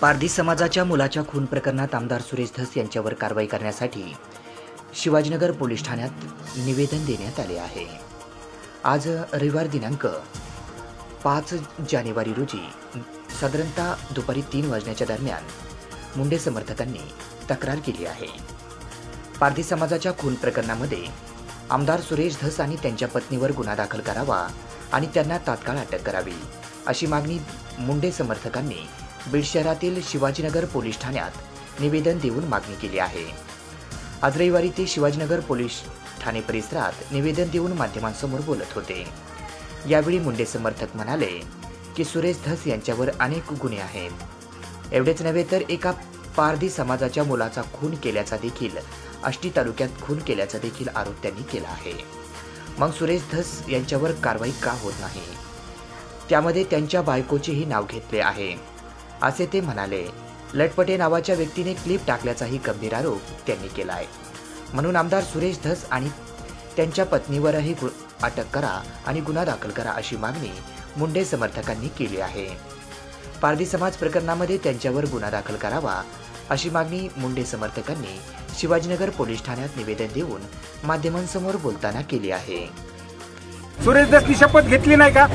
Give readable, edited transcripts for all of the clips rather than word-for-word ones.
पारधी समाजाच्या मुलाच्या खून प्रकरणात आमदार सुरेश धस यांच्यावर कारवाई करण्यासाठी शिवाजीनगर पोलीस ठाण्यात निवेदन देण्यात आले आहे। आज रविवार दिनांक 5 जानेवारी रोजी साधारणतः दुपारी 3 वाजण्याच्या दरम्यान मुंडे समर्थकांनी तक्रार केली आहे। पारधी समाजाच्या खून प्रकरणामध्ये आमदार सुरेश धस आणि त्यांच्या पत्नीवर गुन्हा दाखल करावा आणि त्यांना तात्काळ अटक करावी अशी मागणी मुंडे समर्थकांनी बीड शहरातील शिवाजीनगर पोलीस ठाण्यात निवेदन देऊन मागणी केली आहे। आज रविवारी ते शिवाजीनगर पोलीस ठाणे परिसरात निवेदन देऊन माध्यमांसमोर बोलत होते। यावेळी मुंडे समर्थक म्हणाले की सुरेश धस यांच्यावर अनेक गुन्हे आहेत। एवढेच नव्हे तर एका पारधी समाजाच्या मुलाचा खून केल्याचा देखील आष्टी तालुक्यात खून केल्याचा देखील आरोप त्यांनी केला आहे। मग सुरेश धस यांच्यावर कारवाई का होत नाही? त्यामध्ये त्यांच्या बायकोचेही नाव घेतले आहे असे ते म्हणाले। लटपटे नावाच्या व्यक्तीने क्लिप टाकल्याचाही गंभीर आरोप त्यांनी केला आहे। म्हणून आमदार सुरेश धस आणि त्यांच्या पत्नीवरही अटक करा आणि गुन्हा दाखल करा अशी मागणी मुंडे समर्थकांनी केली आहे। पारधी समाज प्रकरणामध्ये त्यांच्यावर गुन्हा दाखल करावा अशी मागणी मुंडे समर्थकांनी शिवाजीनगर पोलीस ठाण्यात निवेदन देऊन माध्यमांसमोर बोलताना केली आहे। सुरेश धसनी शपथ घेतली नाही का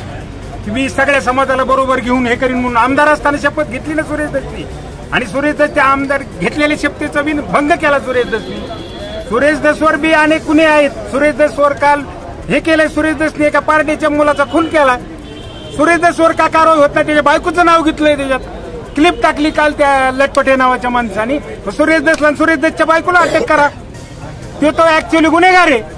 की मी सगळ्या समाजाला बरोबर घेऊन हे करीन म्हणून? आमदार असताना शपथ घेतली ना सुरेश धसनी, आणि सुरेश धस त्या आमदार घेतलेल्या शपथेचा बी भंग केला सुरेश धसनी। सुरेश धसवर बी अनेक गुन्हे आहेत। सुरेश धसवर काल हे केलंय, सुरेश धसनी एका पारडीच्या मुलाचा खून केला। सुरेश धसवर का कारवाई होत नाही? त्याच्या बायकोचं नाव घेतलंय, त्याच्यात क्लिप टाकली काल त्या लटपटे नावाच्या माणसाने। सुरेश धसला आणि सुरेश धसच्या बायकोला अटक करा, तो ऍक्च्युअली गुन्हेगार आहे।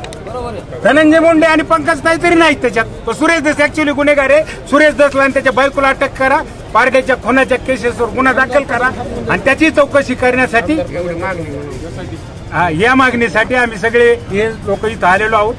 धनंजय मुंडे आणि पंकज ताई तरी नाही त्याच्यात, सुरेश धस ऍक्च्युअली गुन्हेगार आहे। सुरेश धसला आणि त्याच्या बायकोला अटक करा, पारड्याच्या खुनाच्या केसेसवर गुन्हा दाखल करा आणि त्याची चौकशी करण्यासाठी या मागणीसाठी आम्ही सगळे हे लोक इथं आलेलो आहोत।